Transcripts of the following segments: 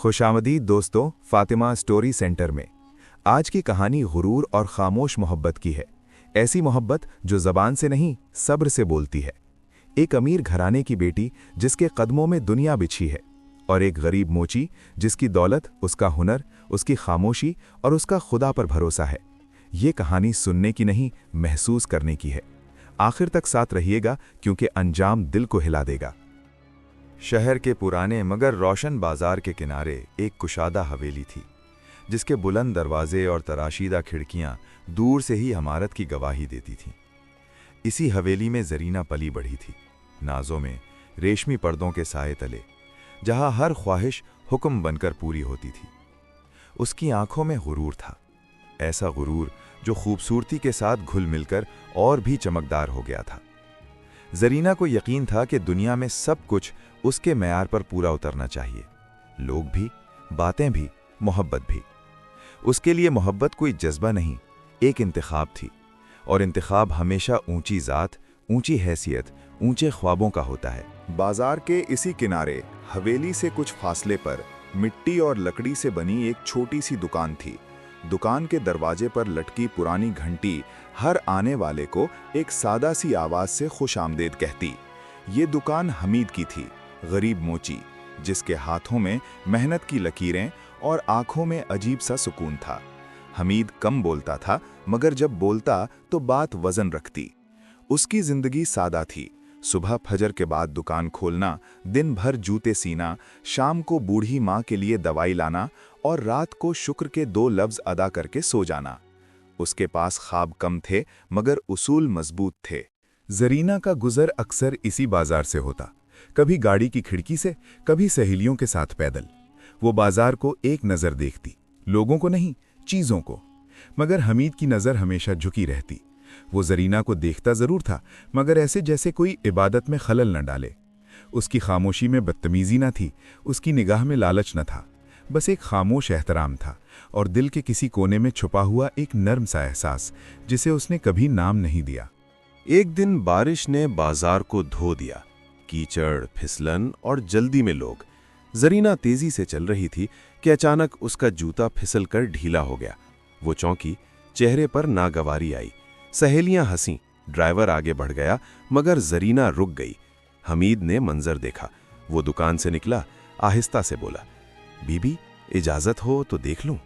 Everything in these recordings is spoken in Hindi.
खुशामदीद दोस्तों, फातिमा स्टोरी सेंटर में आज की कहानी गुरूर और खामोश मोहब्बत की है। ऐसी मोहब्बत जो ज़बान से नहीं सब्र से बोलती है। एक अमीर घराने की बेटी जिसके कदमों में दुनिया बिछी है, और एक गरीब मोची जिसकी दौलत, उसका हुनर, उसकी खामोशी और उसका खुदा पर भरोसा है। ये कहानी सुनने की नहीं, महसूस करने की है। आखिर तक साथ रहिएगा क्योंकि अंजाम दिल को हिला देगा। शहर के पुराने मगर रोशन बाजार के किनारे एक कुशादा हवेली थी, जिसके बुलंद दरवाजे और तराशीदा खिड़कियां दूर से ही इमारत की गवाही देती थीं। इसी हवेली में जरीना पली बढ़ी थी, नाजों में रेशमी पर्दों के साए तले, जहां हर ख्वाहिश हुक्म बनकर पूरी होती थी। उसकी आंखों में गुरूर था, ऐसा गुरूर जो खूबसूरती के साथ घुल मिलकर और भी चमकदार हो गया था। जरीना को यकीन था कि दुनिया में सब कुछ उसके मैयार पर पूरा उतरना चाहिए, लोग भी, बातें भी, मोहब्बत भी। उसके लिए मोहब्बत कोई जज्बा नहीं, एक इंतखाब थी, और इंतखाब हमेशा ऊंची ज़ात, ऊंची हैसियत, ऊंचे ख्वाबों का होता है। बाजार के इसी किनारे हवेली से कुछ फासले पर मिट्टी और लकड़ी से बनी एक छोटी सी दुकान थी। दुकान के दरवाजे पर लटकी पुरानी घंटी हर आने वाले को एक सादा सी आवाज से खुश आमदेद कहती। ये दुकान हमीद की थी, गरीब मोची, जिसके हाथों में मेहनत की लकीरें और आंखों में अजीब सा सुकून था। हमीद कम बोलता था, मगर जब बोलता तो बात वजन रखती। उसकी जिंदगी सादा थी, सुबह फजर के बाद दुकान खोलना, दिन भर जूते सीना, शाम को बूढ़ी माँ के लिए दवाई लाना और रात को शुक्र के 2 लफ्ज अदा करके सो जाना। उसके पास ख्वाब कम थे मगर उसूल मजबूत थे। जरीना का गुजर अक्सर इसी बाजार से होता, कभी गाड़ी की खिड़की से, कभी सहेलियों के साथ पैदल। वो बाजार को एक नज़र देखती, लोगों को नहीं, चीज़ों को। मगर हमीद की नज़र हमेशा झुकी रहती। वो जरीना को देखता ज़रूर था, मगर ऐसे जैसे कोई इबादत में खलल न डाले। उसकी खामोशी में बदतमीज़ी न थी, उसकी निगाह में लालच न था, बस एक खामोश एहतराम था, और दिल के किसी कोने में छुपा हुआ एक नर्म सा एहसास, जिसे उसने कभी नाम नहीं दिया। एक दिन बारिश ने बाजार को धो दिया, कीचड़, फिसलन और जल्दी में लोग। जरीना तेजी से चल रही थी कि अचानक उसका जूता फिसल कर ढीला हो गया। वो चौंकी, चेहरे पर नागवारी आई। सहेलियां हंसी, ड्राइवर आगे बढ़ गया, मगर जरीना रुक गई। हमीद ने मंजर देखा, वो दुकान से निकला, आहिस्ता से बोला, बीबी इजाजत हो तो देख लूं।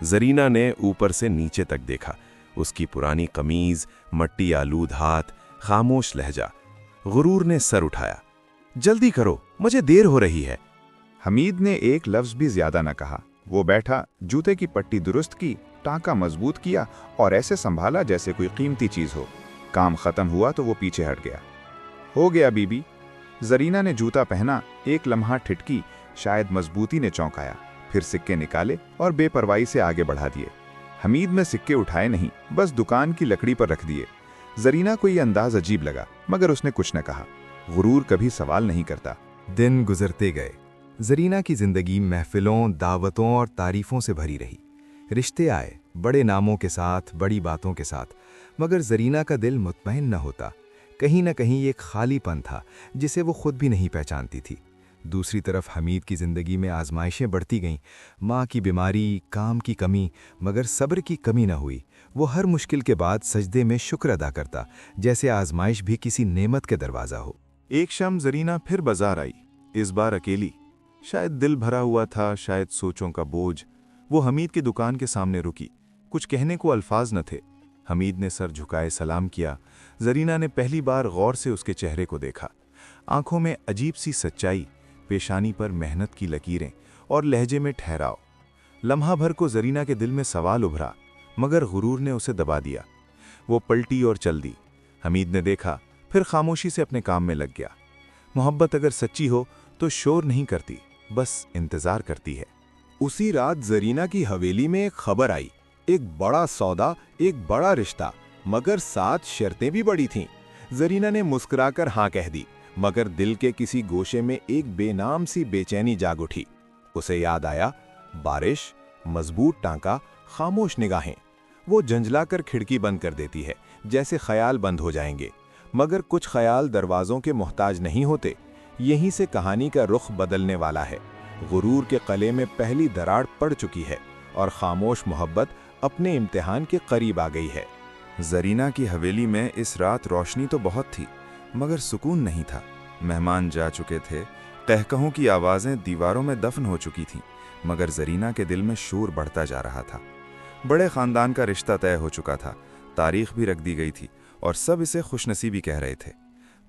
जरीना ने ऊपर से नीचे तक देखा, उसकी पुरानी कमीज, मट्टी आलूद हाथ, खामोश लहजा। गुरूर ने सर उठाया, जल्दी करो, मुझे देर हो रही है। हमीद ने एक लफ्ज भी ज्यादा न कहा। वो बैठा, जूते की पट्टी दुरुस्त की, टांका मजबूत किया और ऐसे संभाला जैसे कोई कीमती चीज हो। काम खत्म हुआ तो वो पीछे हट गया। हो गया बीबी। जरीना ने जूता पहना, एक लम्हा ठिठकी, शायद मजबूती ने चौंकाया, फिर सिक्के निकाले और बेपरवाही से आगे बढ़ा दिए। हमीद में सिक्के उठाए नहीं, बस दुकान की लकड़ी पर रख दिए। जरीना को यह अंदाज अजीब लगा, मगर उसने कुछ न कहा। गुरूर कभी सवाल नहीं करता। दिन गुजरते गए। जरीना की जिंदगी महफिलों, दावतों और तारीफों से भरी रही। रिश्ते आए, बड़े नामों के साथ, बड़ी बातों के साथ, मगर जरीना का दिल मुतमईन न होता। कहीं न कहीं एक खालीपन था जिसे वो खुद भी नहीं पहचानती थी। दूसरी तरफ हमीद की ज़िंदगी में आजमाइशें बढ़ती गईं। माँ की बीमारी, काम की कमी, मगर सब्र की कमी न हुई। वो हर मुश्किल के बाद सजदे में शुक्र अदा करता, जैसे आजमाइश भी किसी नेमत के दरवाज़ा हो। एक शाम जरीना फिर बाजार आई, इस बार अकेली। शायद दिल भरा हुआ था, शायद सोचों का बोझ। वो हमीद की दुकान के सामने रुकी। कुछ कहने को अल्फाज न थे। हमीद ने सर झुकाए सलाम किया। जरीना ने पहली बार गौर से उसके चेहरे को देखा। आंखों में अजीब सी सच्चाई, पेशानी पर मेहनत की लकीरें और लहजे में ठहराव। लम्हा भर को जरीना के दिल में सवाल उभरा, मगर गुरूर ने उसे दबा दिया। वो पलटी और चल दी। हमीद ने देखा, फिर खामोशी से अपने काम में लग गया। मोहब्बत अगर सच्ची हो तो शोर नहीं करती, बस इंतजार करती है। उसी रात जरीना की हवेली में एक खबर आई, एक बड़ा सौदा, एक बड़ा रिश्ता, मगर 7 शर्तें भी बड़ी थीं। जरीना ने मुस्कुराकर हाँ कह दी, मगर दिल के किसी गोशे में एक बेनाम सी बेचैनी जाग उठी। उसे याद आया, बारिश, मजबूत टांका, खामोश निगाहें। वो झंझलाकर खिड़की बंद कर देती है, जैसे ख्याल बंद हो जाएंगे। मगर कुछ ख्याल दरवाज़ों के मोहताज नहीं होते। यहीं से कहानी का रुख बदलने वाला है। गुरूर के कले में पहली दरार पड़ चुकी है और खामोश मोहब्बत अपने इम्तिहान के करीब आ गई है। जरीना की हवेली में इस रात रोशनी तो बहुत थी, मगर सुकून नहीं था। मेहमान जा चुके थे, कहकहों की आवाज़ें दीवारों में दफन हो चुकी थीं, मगर जरीना के दिल में शोर बढ़ता जा रहा था। बड़े ख़ानदान का रिश्ता तय हो चुका था, तारीख भी रख दी गई थी और सब इसे खुशनसीबी कह रहे थे।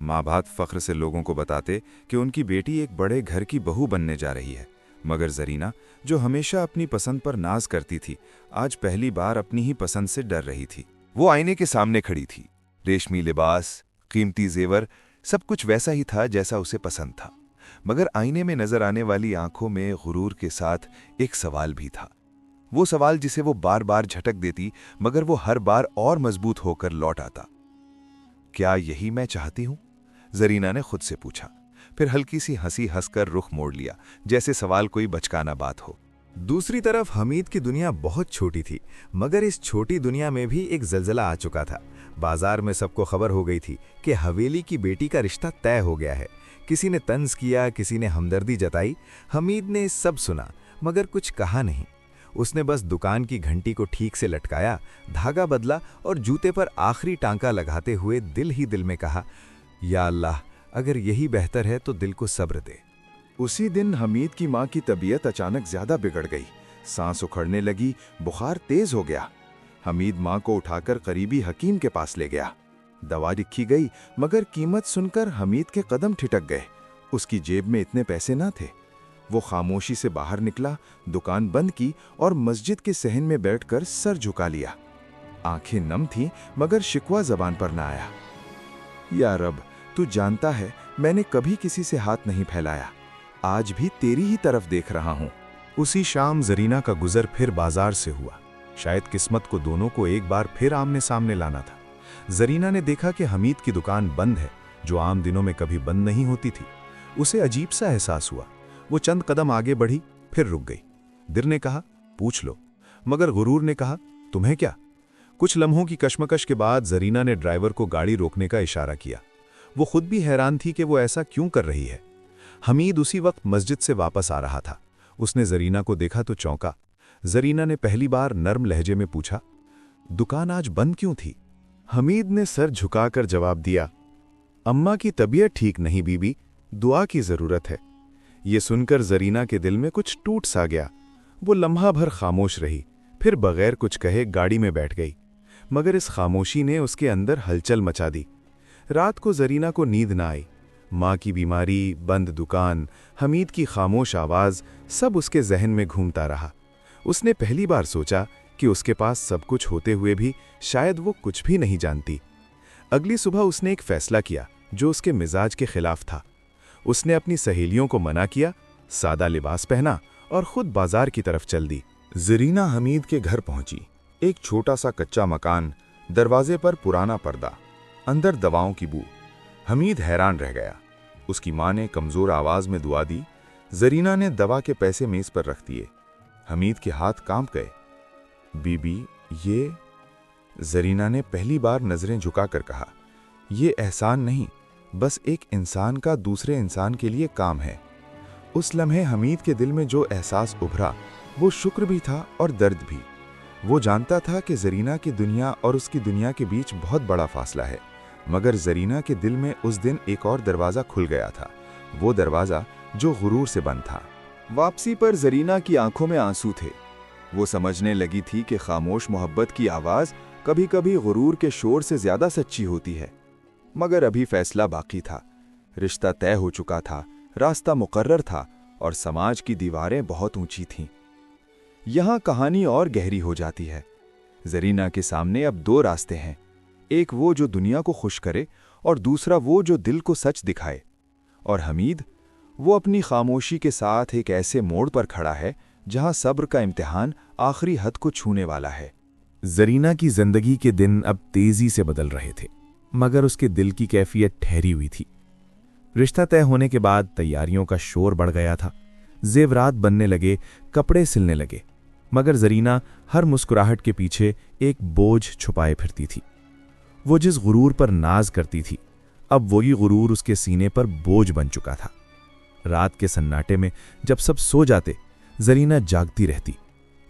माँ बाप फ़ख्र से लोगों को बताते कि उनकी बेटी एक बड़े घर की बहू बनने जा रही है, मगर जरीना, जो हमेशा अपनी पसंद पर नाज करती थी, आज पहली बार अपनी ही पसंद से डर रही थी। वो आईने के सामने खड़ी थी। रेशमी लिबास, कीमती जेवर, सब कुछ वैसा ही था जैसा उसे पसंद था, मगर आईने में नजर आने वाली आंखों में गुरूर के साथ एक सवाल भी था। वो सवाल जिसे वो बार बार झटक देती, मगर वो हर बार और मजबूत होकर लौट आता। क्या यही मैं चाहती हूं? जरीना ने खुद से पूछा, फिर हल्की सी हंसी हंसकर रुख मोड़ लिया, जैसे सवाल कोई बचकाना बात हो। दूसरी तरफ हमीद की दुनिया बहुत छोटी थी, मगर इस छोटी दुनिया में भी एक जलजला आ चुका था। बाजार में सबको खबर हो गई थी कि हवेली की बेटी का रिश्ता तय हो गया है। किसी ने तंज किया, किसी ने हमदर्दी जताई। हमीद ने सब सुना, मगर कुछ कहा नहीं। उसने बस दुकान की घंटी को ठीक से लटकाया, धागा बदला और जूते पर आखिरी टांका लगाते हुए दिल ही दिल में कहा, या अल्लाह, अगर यही बेहतर है तो दिल को सब्र दे। उसी दिन हमीद की माँ की तबीयत अचानक ज्यादा बिगड़ गई। सांस उखड़ने लगी, बुखार तेज हो गया। हमीद माँ को उठाकर करीबी हकीम के पास ले गया। दवा लिखी गई, मगर कीमत सुनकर हमीद के कदम ठिठक गए। उसकी जेब में इतने पैसे ना थे। वो खामोशी से बाहर निकला, दुकान बंद की और मस्जिद के सहन में बैठकर सर झुका लिया। आंखें नम थीं, मगर शिकवा जबान पर ना आया। या रब, तू जानता है मैंने कभी किसी से हाथ नहीं फैलाया, आज भी तेरी ही तरफ देख रहा हूं। उसी शाम जरीना का गुजर फिर बाजार से हुआ। शायद किस्मत को दोनों को एक बार फिर आमने सामने लाना था। जरीना ने देखा कि हमीद की दुकान बंद है, जो आम दिनों में कभी बंद नहीं होती थी। उसे अजीब सा एहसास हुआ। वो चंद कदम आगे बढ़ी, फिर रुक गई। दिल ने कहा, पूछ लो, मगर गुरूर ने कहा, तुम्हें क्या? कुछ लम्हों की कशमकश के बाद जरीना ने ड्राइवर को गाड़ी रोकने का इशारा किया। वो खुद भी हैरान थी कि वो ऐसा क्यों कर रही है। हमीद उसी वक्त मस्जिद से वापस आ रहा था। उसने जरीना को देखा तो चौंका। जरीना ने पहली बार नर्म लहजे में पूछा, दुकान आज बंद क्यों थी? हमीद ने सर झुकाकर जवाब दिया, अम्मा की तबीयत ठीक नहीं बीबी, दुआ की जरूरत है। ये सुनकर जरीना के दिल में कुछ टूट सा गया। वो लम्हा भर खामोश रही, फिर बगैर कुछ कहे गाड़ी में बैठ गई। मगर इस खामोशी ने उसके अंदर हलचल मचा दी। रात को जरीना को नींद ना आई। माँ की बीमारी, बंद दुकान, हमीद की खामोश आवाज़, सब उसके जहन में घूमता रहा। उसने पहली बार सोचा कि उसके पास सब कुछ होते हुए भी शायद वो कुछ भी नहीं जानती। अगली सुबह उसने एक फैसला किया जो उसके मिजाज के खिलाफ था। उसने अपनी सहेलियों को मना किया, सादा लिबास पहना और खुद बाजार की तरफ चल दी। जरीना हमीद के घर पहुंची। एक छोटा सा कच्चा मकान, दरवाजे पर पुराना पर्दा, अंदर दवाओं की बू। हमीद हैरान रह गया। उसकी माँ ने कमजोर आवाज में दुआ दी। जरीना ने दवा के पैसे मेज पर रख दिए। हमीद के हाथ कांप गए। बीबी, ये? जरीना ने पहली बार नजरें झुकाकर कहा, ये एहसान नहीं, बस एक इंसान का दूसरे इंसान के लिए काम है। उस लम्हे हमीद के दिल में जो एहसास उभरा, वो शुक्र भी था और दर्द भी। वो जानता था कि जरीना की दुनिया और उसकी दुनिया के बीच बहुत बड़ा फासला है, मगर जरीना के दिल में उस दिन एक और दरवाज़ा खुल गया था, वो दरवाज़ा जो गुरूर से बंद था। वापसी पर जरीना की आंखों में आंसू थे। वो समझने लगी थी कि खामोश मोहब्बत की आवाज़ कभी कभी गुरूर के शोर से ज़्यादा सच्ची होती है। मगर अभी फैसला बाकी था। रिश्ता तय हो चुका था, रास्ता मुकर्रर था और समाज की दीवारें बहुत ऊंची थीं। यहाँ कहानी और गहरी हो जाती है। जरीना के सामने अब दो रास्ते हैं, एक वो जो दुनिया को खुश करे और दूसरा वो जो दिल को सच दिखाए। और हमीद, वो अपनी खामोशी के साथ एक ऐसे मोड़ पर खड़ा है जहाँ सब्र का इम्तिहान आखिरी हद को छूने वाला है। जरीना की जिंदगी के दिन अब तेजी से बदल रहे थे, मगर उसके दिल की कैफियत ठहरी हुई थी। रिश्ता तय होने के बाद तैयारियों का शोर बढ़ गया था। जेवरात बनने लगे, कपड़े सिलने लगे, मगर जरीना हर मुस्कुराहट के पीछे एक बोझ छुपाए फिरती थी। वो जिस गुरूर पर नाज करती थी, अब वही गुरूर उसके सीने पर बोझ बन चुका था। रात के सन्नाटे में जब सब सो जाते, जरीना जागती रहती।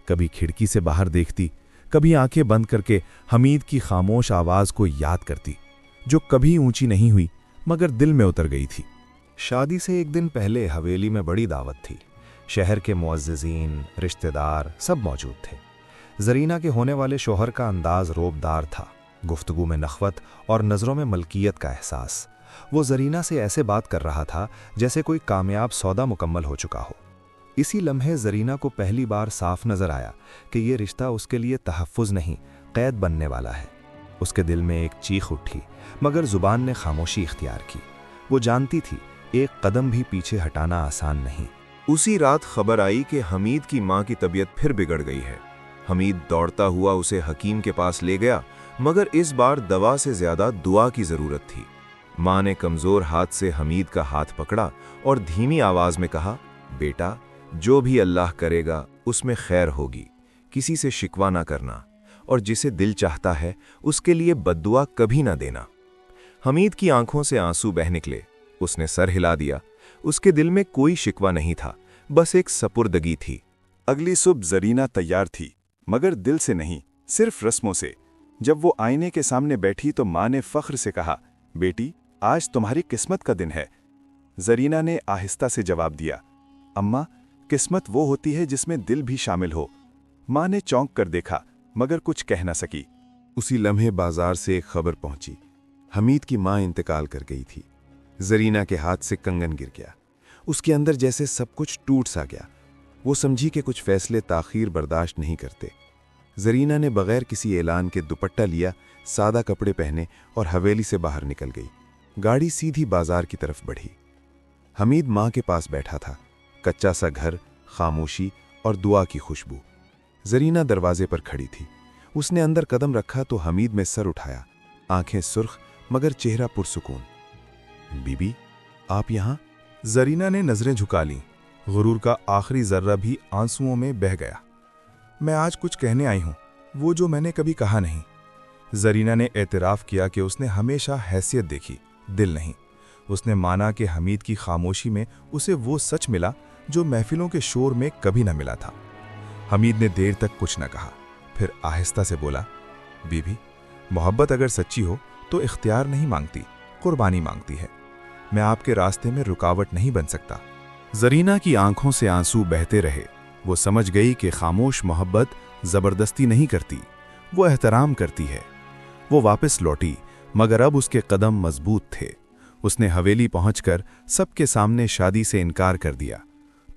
कभी खिड़की से बाहर देखती, कभी आंखें बंद करके हमीद की खामोश आवाज को याद करती, जो कभी ऊंची नहीं हुई मगर दिल में उतर गई थी। शादी से एक दिन पहले हवेली में बड़ी दावत थी। शहर के मुअज़्ज़िज़ीन, रिश्तेदार सब मौजूद थे। जरीना के होने वाले शोहर का अंदाज रोबदार था, गुफ्तगू में नखवत और नज़रों में मलकियत का एहसास। वो जरीना से ऐसे बात कर रहा था जैसे कोई कामयाब सौदा मुकम्मल हो चुका हो। इसी लम्हे जरीना को पहली बार साफ नजर आया कि ये रिश्ता उसके लिए तहफ़्फ़ुज़ नहीं, क़ैद बनने वाला है। उसके दिल में एक चीख उठी, मगर ज़ुबान ने खामोशी इख्तियार की। वो जानती थी एक कदम भी पीछे हटाना आसान नहीं। उसी रात खबर आई कि हमीद की मां की तबीयत फिर बिगड़ गई है। हमीद दौड़ता हुआ उसे हकीम के पास ले गया, मगर इस बार दवा से ज्यादा दुआ की जरूरत थी। मां ने कमजोर हाथ से हमीद का हाथ पकड़ा और धीमी आवाज में कहा, बेटा, जो भी अल्लाह करेगा उसमें खैर होगी, किसी से शिकवा ना करना, और जिसे दिल चाहता है उसके लिए बद्दुआ कभी ना देना। हमीद की आंखों से आंसू बह निकले। उसने सर हिला दिया। उसके दिल में कोई शिकवा नहीं था, बस एक सपुर्दगी थी। अगली सुबह जरीना तैयार थी, मगर दिल से नहीं, सिर्फ रस्मों से। जब वो आईने के सामने बैठी तो माँ ने फख्र से कहा, बेटी, आज तुम्हारी किस्मत का दिन है। जरीना ने आहिस्ता से जवाब दिया, अम्मा, किस्मत वो होती है जिसमें दिल भी शामिल हो। माँ ने चौंक कर देखा, मगर कुछ कह न सकी। उसी लम्हे बाजार से एक खबर पहुंची। हमीद की मां इंतकाल कर गई थी। जरीना के हाथ से कंगन गिर गया। उसके अंदर जैसे सब कुछ टूट सा गया। वो समझी कि कुछ फैसले ताखीर बर्दाश्त नहीं करते। जरीना ने बगैर किसी ऐलान के दुपट्टा लिया, सादा कपड़े पहने और हवेली से बाहर निकल गई। गाड़ी सीधी बाजार की तरफ बढ़ी। हमीद मां के पास बैठा था। कच्चा सा घर, खामोशी और दुआ की खुशबू। जरीना दरवाजे पर खड़ी थी। उसने अंदर कदम रखा तो हमीद में सर उठाया, आंखें सुर्ख मगर चेहरा पुरसुकून। बीबी, आप यहां? जरीना ने नजरें झुका लीं। गुरूर का आखिरी जर्रा भी आंसुओं में बह गया। मैं आज कुछ कहने आई हूं, वो जो मैंने कभी कहा नहीं। जरीना ने एतराफ किया कि उसने हमेशा हैसियत देखी, दिल नहीं। उसने माना कि हमीद की खामोशी में उसे वो सच मिला जो महफिलों के शोर में कभी न मिला था। हमीद ने देर तक कुछ न कहा, फिर आहिस्ता से बोला, बीबी, मोहब्बत अगर सच्ची हो तो इख्तियार नहीं मांगती, कुर्बानी मांगती है। मैं आपके रास्ते में रुकावट नहीं बन सकता। जरीना की आंखों से आंसू बहते रहे। वो समझ गई कि खामोश मोहब्बत जबरदस्ती नहीं करती, वो एहतराम करती है। वो वापस लौटी, मगर अब उसके कदम मजबूत थे। उसने हवेली पहुंचकर सबके सामने शादी से इनकार कर दिया।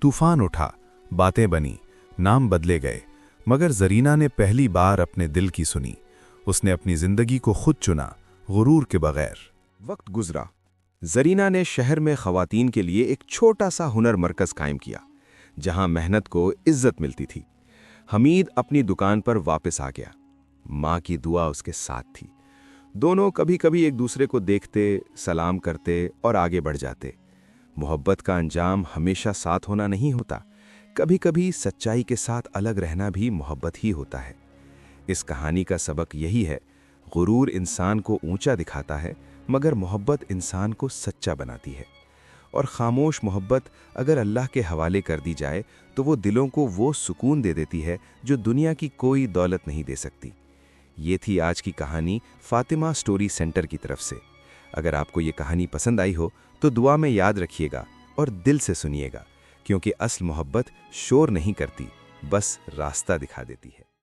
तूफान उठा, बातें बनी, नाम बदले गए, मगर जरीना ने पहली बार अपने दिल की सुनी। उसने अपनी जिंदगी को खुद चुना, गुरूर के बगैर। वक्त गुजरा। जरीना ने शहर में खवातीन के लिए एक छोटा सा हुनर मरकज कायम किया, जहां मेहनत को इज्जत मिलती थी। हमीद अपनी दुकान पर वापस आ गया। मां की दुआ उसके साथ थी। दोनों कभी कभी एक दूसरे को देखते, सलाम करते और आगे बढ़ जाते। मोहब्बत का अंजाम हमेशा साथ होना नहीं होता, कभी कभी सच्चाई के साथ अलग रहना भी मोहब्बत ही होता है। इस कहानी का सबक यही है, गुरूर इंसान को ऊंचा दिखाता है, मगर मोहब्बत इंसान को सच्चा बनाती है। और खामोश मोहब्बत अगर अल्लाह के हवाले कर दी जाए तो वो दिलों को वो सुकून दे देती है जो दुनिया की कोई दौलत नहीं दे सकती। ये थी आज की कहानी फातिमा स्टोरी सेंटर की तरफ से। अगर आपको ये कहानी पसंद आई हो तो दुआ में याद रखिएगा और दिल से सुनिएगा, क्योंकि असल मोहब्बत शोर नहीं करती, बस रास्ता दिखा देती है।